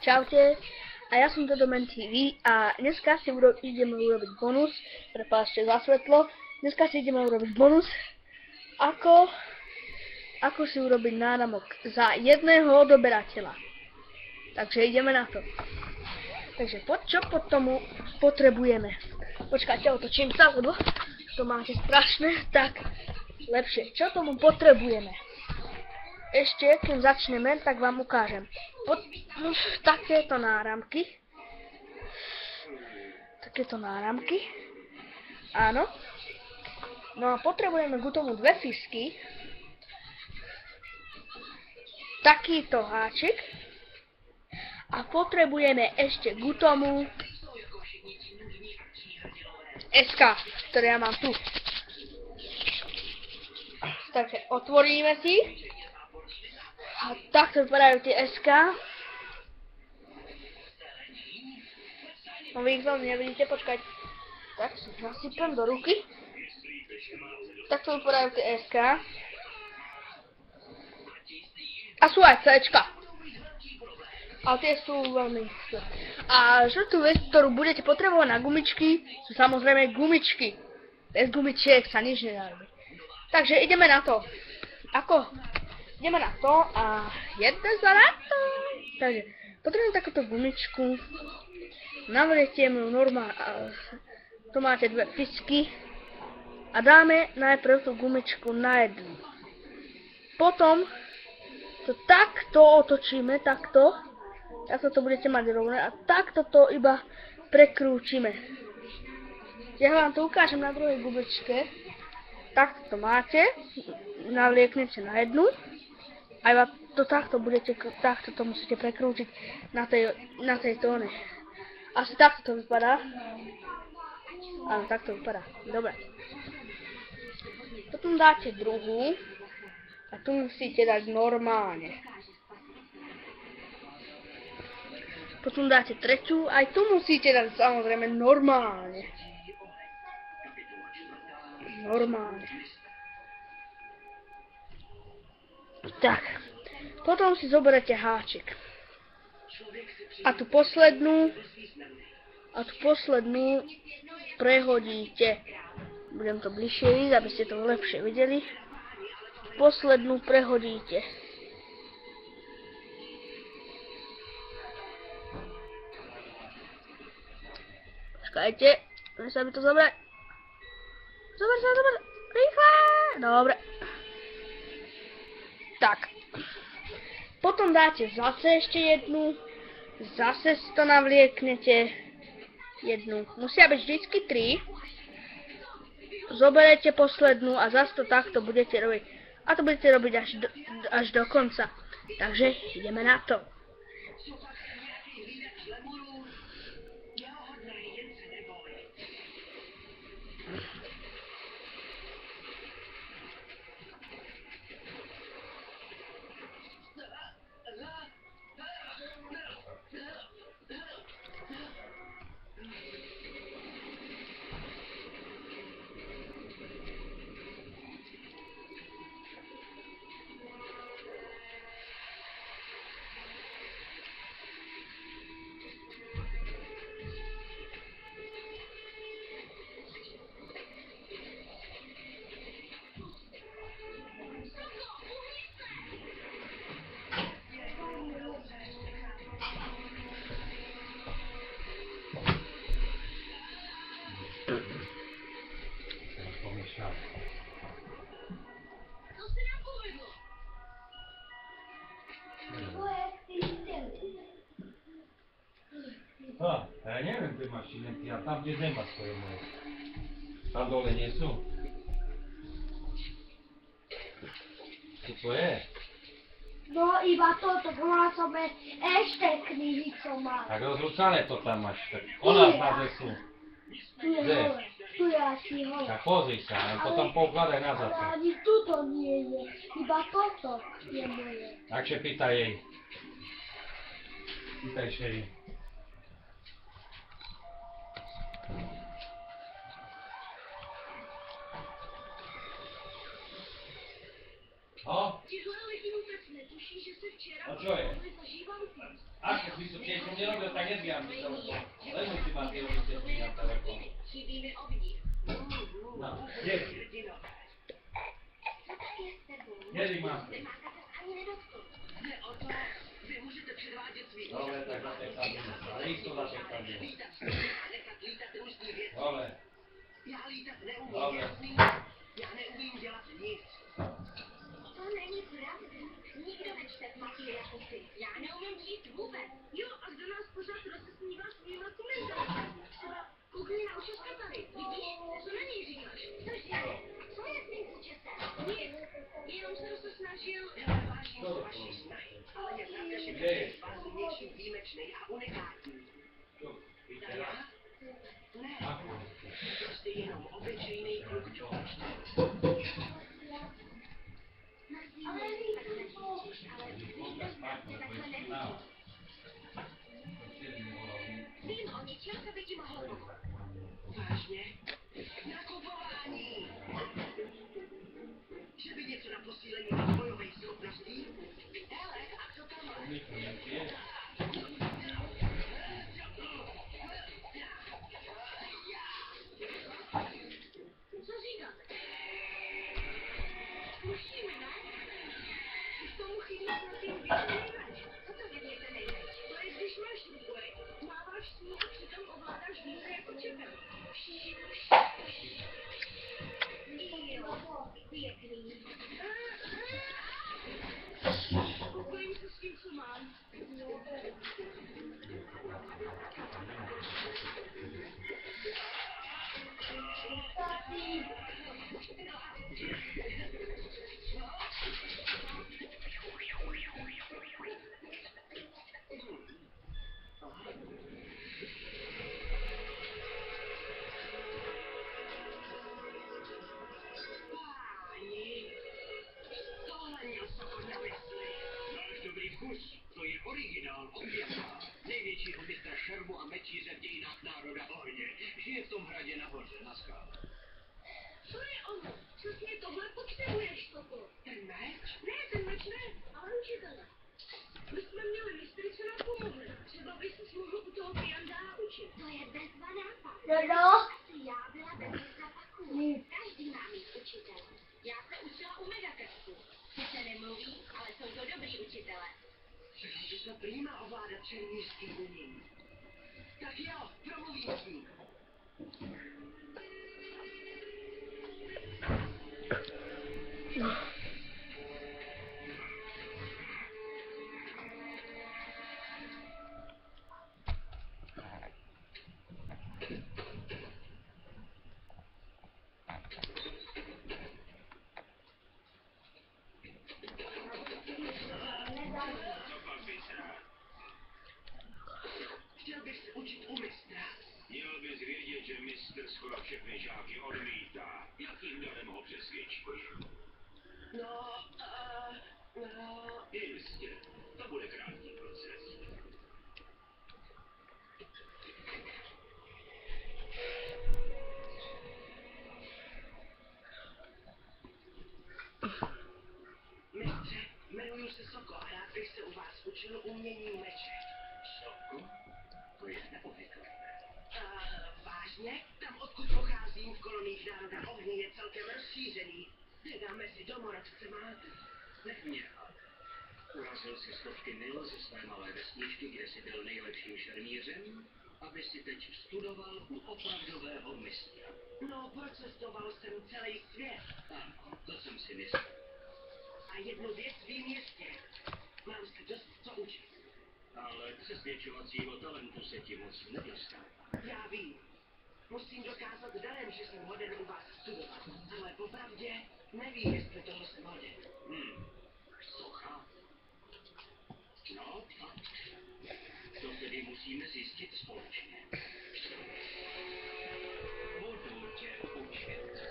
Čaute, a ja som Dodoman TV a dneska si ideme urobiť bonus, prepáčte za svetlo, dneska si ideme urobiť bonus, ako si urobiť náramok za jedného odoberateľa. Takže ideme na to. Takže čo pod tomu potrebujeme? Počkajte, otočím sa, lebo to máte strašné, tak lepšie. Čo tomu potrebujeme? Ešte, kým začneme, tak vám ukážem. Takéto náramky. Áno. No a potrebujeme k tomu dve fisky. Takýto háčik. A potrebujeme ešte k tomu SK, ktoré ja mám tu. Takže otvoríme si. A takto vypadajú tie SK. No vy ich veľmi nevidíte, počkajte. Tak si nasypem do ruky. Takto vypadajú tie SK. A sú aj Cčka. Ale tie sú veľmi... A žltú vec, ktorú budete potrebovať na gumičky, sú samozrejme gumičky. Bez gumičiek sa nič nedá robiť. Takže ideme na to. Ideme na to a jedne za na to. Takže potrebujem takúto gumičku. Navriete ju normálne. Tu máte dve fisky. A dáme najprv tú gumičku na jednu. Potom to takto otočíme, takto. Takto to budete mať rovné a takto to iba prekrúčime. Ja vám to ukážem na druhej gumičke. Takto to máte. Navlieknete na jednu. A iba to takto to musíte prekrútiť na tej tóne. Asi takto to vypadá. Áno, takto vypadá. Dobre. Potom dáte druhú. A tu musíte dať normálne. Potom dáte tretiu. Aj tu musíte dať samozrejme normálne. Tak, potom si zoberete háčik. A tú poslednú prehodíte. Budem to bližšie ísť, aby ste to lepšie videli. Poslednú prehodíte. Počkajte, môžem sa mi to zobrať. Zober. Rýchle. Dobre. Tak. Potom dáte zase ešte jednu. Zase si to navlieknete. Jednu. Musia byť vždycky 3. Zoberete poslednú a zase to takto budete robiť. A to budete robiť až do konca. Takže ideme na to. Ja neviem, kde máš šilenky, a tam, kde zema stojí moje. Tam dole nie sú. Co to je? No iba toto, bola som ešte knihy, čo mám. Tak rozrúcané to tam máš, tak ona znáze sú. Tu je hole, tu je asi hole. Tak pozri sa, len to tam poukladaj na zase. Ale ani tuto nie je, iba toto je moje. Takže pýtaj jej. Pýtaj jej. No? Či želeli si vôbec netuším. A čo je? Ako si to, keď som nerobil, tak nezbieram si telefón. Len si ma tie robiť, keď na telefón. No, kde si? Kedy mám? Dobre, tak za tej kabine. Rýchlo za tej kabine. Dobre. Dobre. To není pravda. Nikdo nečte v Matěji jako ty. Já neumím číst vůbec. Jo, a kdo nás pořád rozesmívá svýma komentáři? Třeba koukni na učeška tady. Vidíš, co na něj říkáš? Cože? Co je s tím účesem? Nic. Jenom jsem se snažil... Vážím to vaši snahy. Ale je pravda, že každý z vás je něčím výjimečný a unikátní. Já? Ne. Prostě jenom obyčejný kluk čovačný. Ale nikdo takhle nevidí. Vím o něčem, co by ti mohlo pomoct. Vážně? Nakupování! Že by něco na posílení rozvojových schopností? Hele, a co tam máš? Co říkáte? Musíme, ne? K tomu chybí snad jen větší nejmeč. Co to věděte nejmeč? To je, když máš vývoj, máváš s ní a přitom ovládáš více jako čepel. Jo, pěkný. Spokojím se s tím, co mám. To je originál oběta největšího mistra šermu a mečíře v dějinách národa ohně. Žije v tom hradě nahoře, na skále. Co je ono? Přesně tohle potřebuješ, Toto. Ten meč? Ne, ten meč ne, ale učitele. My jsme měli mistry, co nám pomohli. Třeba by se mohl u toho Piandá učit. To je bezva nápad. Asi já byla bez mistra Paků. Každý má mít učitele. Já se učila u Megakastu. Sice nemluví, ale jsou to dobrý učitele. Že to prýma ovládat černířský umění. Tak jo, promluvím s ním. Chtěl bych se učit u mistra. Měl bys vědět, že mistr skoro všechny žáky odmítá. Jakým darem ho přesvědčíš? No. Jistě, to bude krátký proces. Mistře, jmenuji se Soko a rád bych se u vás učil umění meče. Soko? To je neobvyklé. Vážně? Tam, odkud pocházím, v koloních národa ohně je celkem rozšířený. Dáme si domorodce, máte? Nech mě. Urazil si stovky mil ze své malé vesničky, kde jsi byl nejlepším šermířem, aby si teď studoval u opravdového mistra. No, procestoval jsem celý svět. Ano, to jsem si myslel. A jednu věc vím jistě. Mám se dost co učit. Ale přesvědčovacího talentu se ti moc nedostává. Já vím. Musím dokázat darem, že jsem hoden u vás studovat. Ale popravdě nevím, jestli toho jsem hoden. Socha. No, fakt. To tedy musíme zjistit společně. Budu tě učit.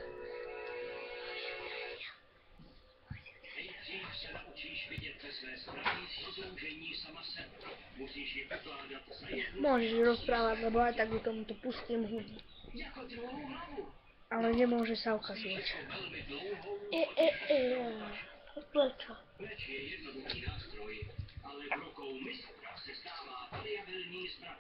Nejdřív se naučíš vidět ve své strany soužení sama sebe. Musíš ji pokládat za jednu. Môžeš rozprávať, lebo aj tak do tomuto pustím hudbu. Jako druhou hlavu. Ale nemôže sa ukazovať. Velmi dlouhou Prečo? Meč je jednoduchý nástroj, ale v rukou mistra se stává variabilní zbraň.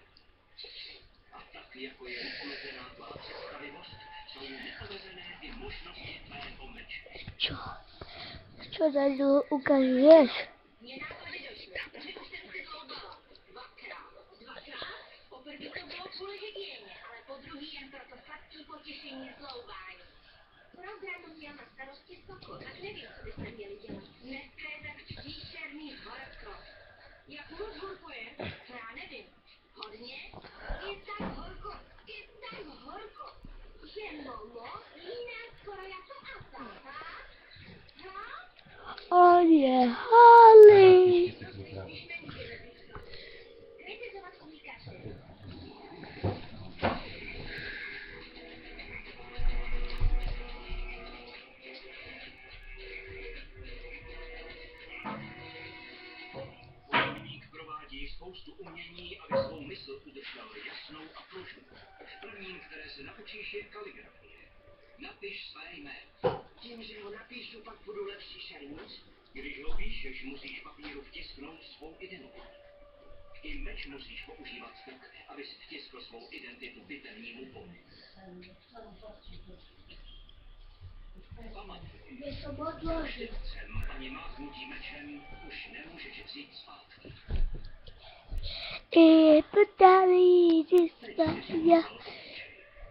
A tak, jako je neomezená tvá představivost, jsou neomezené i možnosti tvého meče. Čo? Čo tady ukazuješ? Mně nápady došly, že už jsem se zloubala. Dvakrát. Poprvé to bylo kvůli hygieně, ale po druhý jen pro to sladký potěšení zloubání. Program měl na starosti Soko, tak nevím, co byste měli dělat. Dneska je tak příšerný horko. Jak moc horko je? To já nevím. Hodně? Je tak horko, že Momo jiná skoro jako Asa, ha? On je halý. Kritizovat umí každý. Hudebník provádí spoustu umění, aby svou mysl udržel jasnou a pružnou. Prvním, které se naučíš, je kaligrafie. Napiš své jméno. Tím, že ho napíšu, pak budu lepší šermíř. Když ho píšeš, musíš papíru vtisknout svou identitu. I meč musíš používat tak, abys vtiskl svou identitu bitevnímu poli. Pamatuj, srdcem ani mávnutí mečem už nemůžeš vzít zpátky. I to tady já.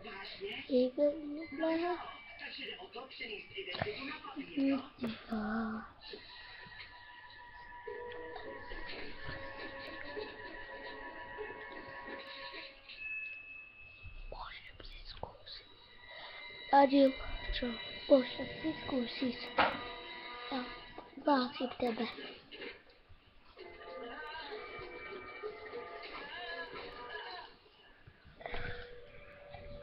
Vážně? No Jo, takže jde o to přenést identitu na papír, jo? Môžem si skúsiť. Adil, čo? Môžem si skúsiť. Ja hlásim tebe.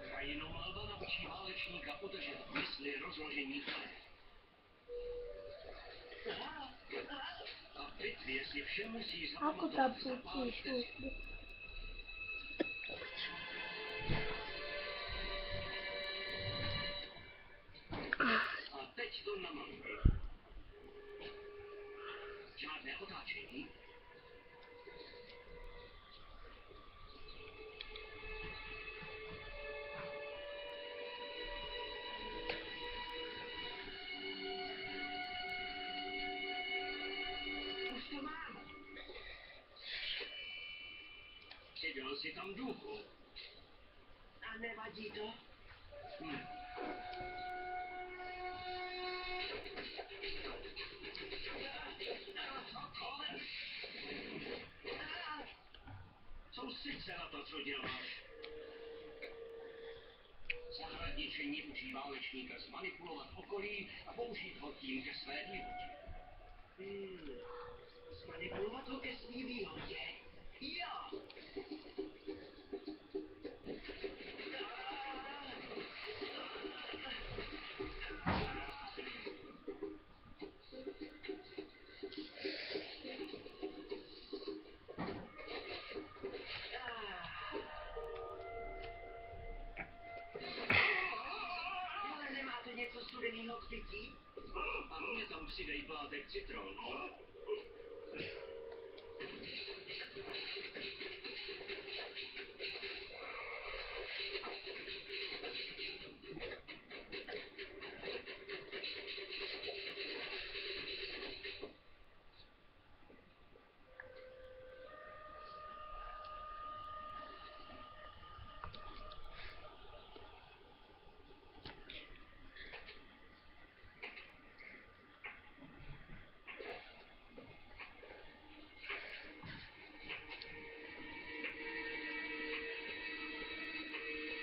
Krajinomalba naučí válečníka udržet v mysli rozložení karet. A v bitvě si vše musí Ako tam zapamatovat za pár púčiš? vteřin. A teď to namaluj. Žádné otáčení. Už to mám. Přidal si tam duchu. A nevadí to? Soustřeď se na to, co děláš. Zahradničení učí válečníka zmanipulovat okolí a použít ho tím ke své výhodě. Zmanipulovat ho ke svý výhodě. Jo! Ale nemáte něco studenýho k pití? A mě tam přidej plátek citronu.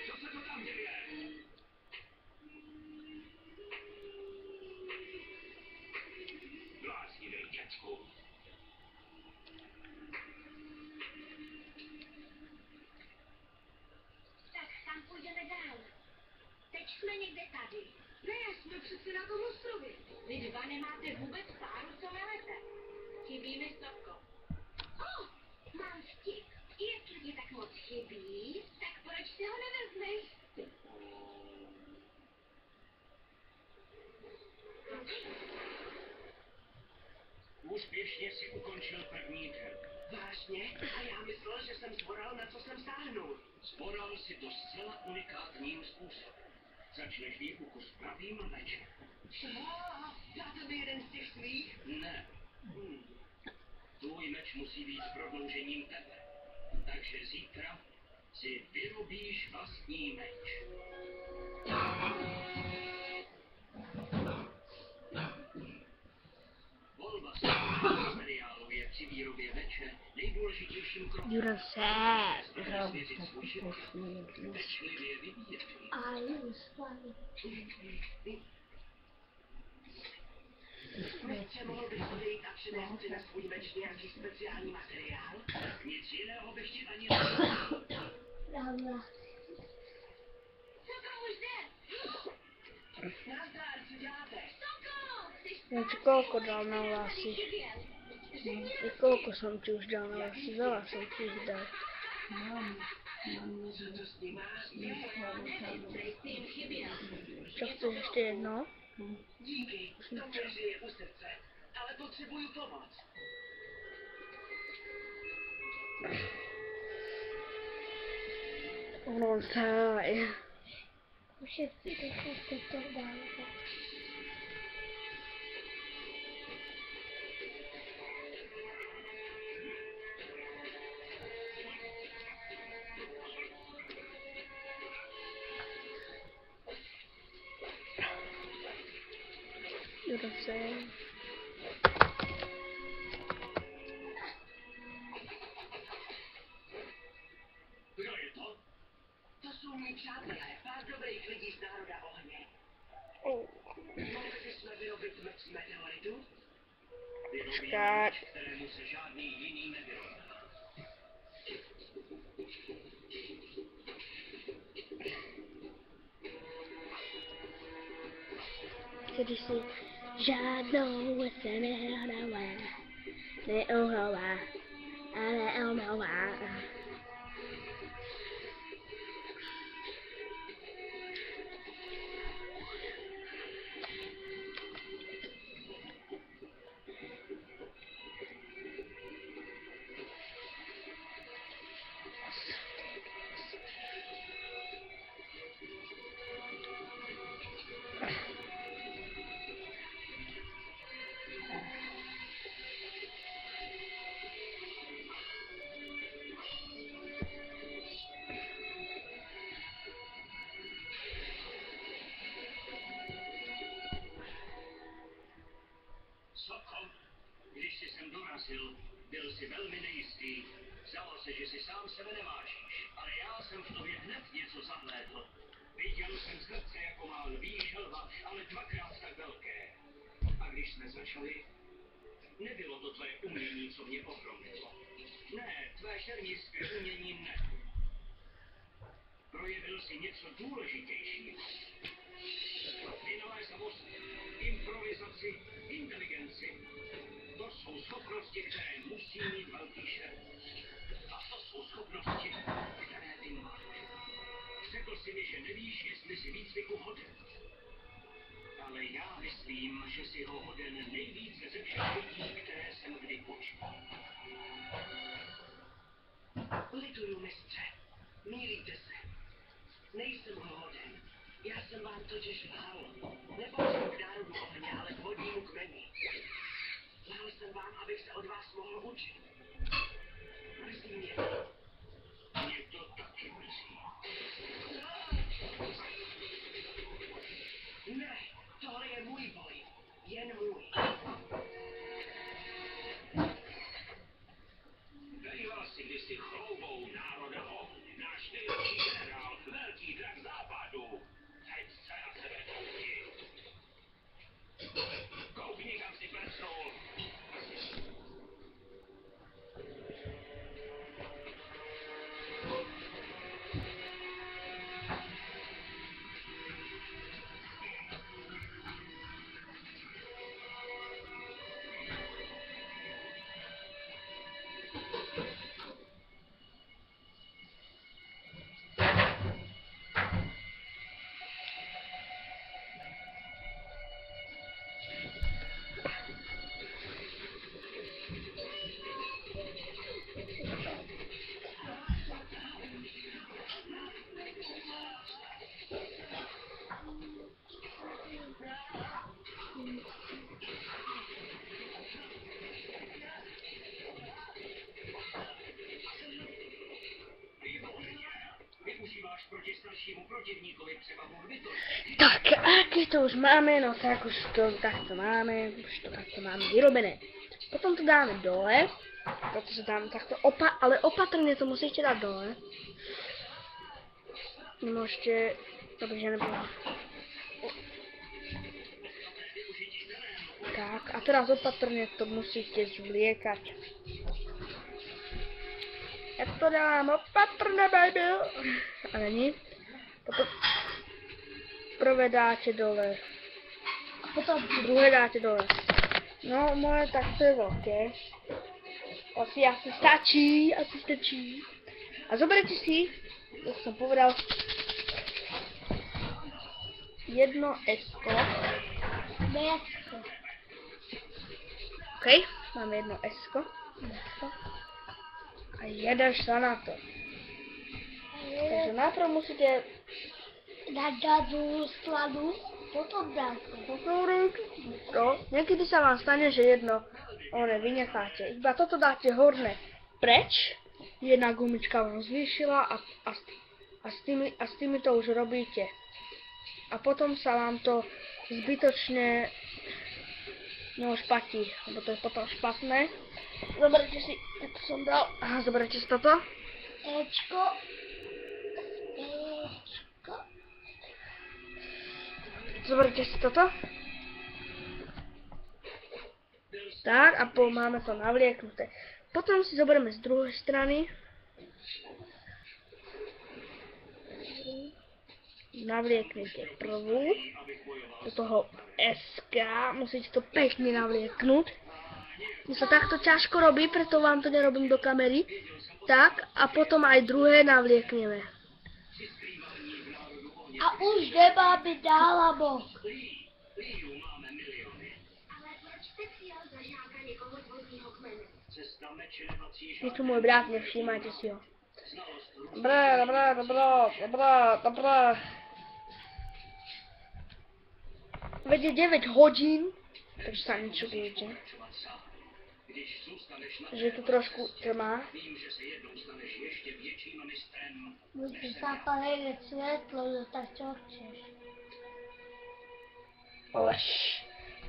Co se to tam děje? Bláznivej, děcku. Tak tam půjdeme dál. Teď jsme někde tady. Ne, jsme přece na tom ostrově. Vy dva nemáte vůbec páru, co melete. Chybí mi Sopko. Mám vtip. Jestli ti tak moc chybí, tak proč si ho nevezmeš? úspěšně si ukončil první den. Vážně? A já myslel, že jsem zvoral, na co jsem sáhnul. Zboral si to zcela unikátním způsobem. Začneš výuku s pravým mečem. Dáte mi jeden z těch svých? Ne. Tvůj meč musí být prodloužením tebe. Takže zítra si vyrobíš vlastní meč. Volba materiálu je při výrobě meče nejdůležitějším krokem. You're sad. Svěřit svůj život. Pečlivě vybírat. Mistře, mohl bych odejít a přinést si na svůj meč nějaký speciální materiál? Nic jiného bych ti ani neřekl. Soko, už jde! Nazdar, co děláte? Soko! Chceš Ja ti koľko dal na Tady vlasy? chyběl. I koľko som ti už dal na vlasy? Veľa som ti ich dal. Co to s ním má? Nevím, ty jim chyběl. Čo chceš ešte jedno? Díky, to mě hřeje u srdce, ale potřebuju pomoc. Ono taj. You're sad. Kdo je to? To jsou mý přátelé, pár dobrých lidí z národa ohně. Oh. Mohli bychom vyrobit meč z meteoritu? Vyrobí Škát. meč, kterému se žádný jiný nevyrovná. Když si žádnou se nehledala, neuhová a neumová. Soko, když jsi sem dorazil, byl jsi velmi nejistý. Zdalo se, že si sám sebe nevážíš, ale já jsem v tobě hned něco zahlédl. Viděl jsem srdce jako má lví želva, ale dvakrát tak velké. A když jsme začali, nebylo to tvé umění, co mě ohromilo. Ne, tvé šermířské umění ne. Projevil si něco důležitějšího. Vynalézavost, improvizaci, inteligenci. To jsou schopnosti, které musí mít velký šéf. A to jsou schopnosti, které ty máš. Řekl si mi, že nevíš, jestli si výcviku hoden. Ale já myslím, že si ho hoden nejvíce ze všech lidí, které jsem kdy počul. Lituju, mistře. Mýlíte se. Nejsem ho hoden. Já jsem vám totiž lhal. Nepatřím k národu ohně, ale k vodnímu kmeni. Lhal jsem vám, abych se od vás mohl učit. Mrzí mě. Mě to taky mrzí. Ne, tohle je můj boj. Jen můj. Býval si kdysi chloubou národa ohně, náš nejlepší generál, velký drak západu. Teď se na sebe koukni. Koukni, kam si plesnul. proti staršímu protivníkovi převahu v bytosti. Tak, a keď to už máme, no tak už to takto máme, vyrobené. Potom to dáme dole, pretože dáme takto, ale opatrne to musíte dať dole. Nemôžete, dobře nebude. Tak, a teraz opatrne to musíte zvliekať. Ja to dám opatrne, baby. Ale nie. Potom prvé dáte dole. A potom druhé dáte dole. No, moje takto je veľké. Asi stačí. A zoberte si, jak som povedal, jedno S-ko. OK, máme jedno S-ko. A jedeš sa na to. Takže najprv musíte dať do skladu, potom dáte. No, niekedy sa vám stane, že jedno vynecháte. Iba toto dáte horné preč. Jedna gumička vám zvýšila a s tými to už robíte. A potom sa vám to zbytočne špatí, lebo to je potom špatné. Zoberte si, ako som dal, zoberte si toto. Ečko. Zoberte si toto. Tak, a máme to navlieknuté. Potom si zoberieme z druhej strany. Navlieknete prvú. Do toho SK. Musíte to pekne navlieknúť. Mne sa takto ťažko robí, preto vám to nerobím do kamery. Tak, a potom aj druhé navliekneme. A už nemáme nálamok. Ale proč jste přijal za žáka někoho z vodního kmene? Cesta meče nepatří Je tu môj brat, nevšímajte si ho. Dobrá. Veď je 9 hodín, takže sa nečudujte. Že je tu trošku tma. Musíš zapálit světlo, že tak čo chceš. Lež.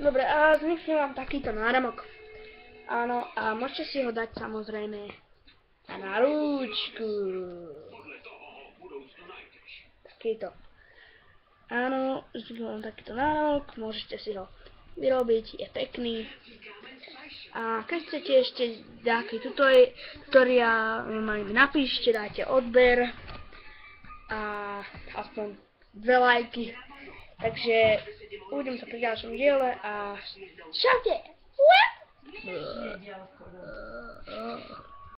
Dobre, a vznikne vám takýto náramok. Áno, a môžete si ho dať samozrejme na rúčku. Takýto. Áno, vznikne vám takýto náramok, môžete si ho vyrobiť, je pekný. A keď chcete ešte nejaký tutoriál, napíšte, dajte odber a aspoň 2 lajky. Takže uvidím sa pri ďalšom diele a čaute!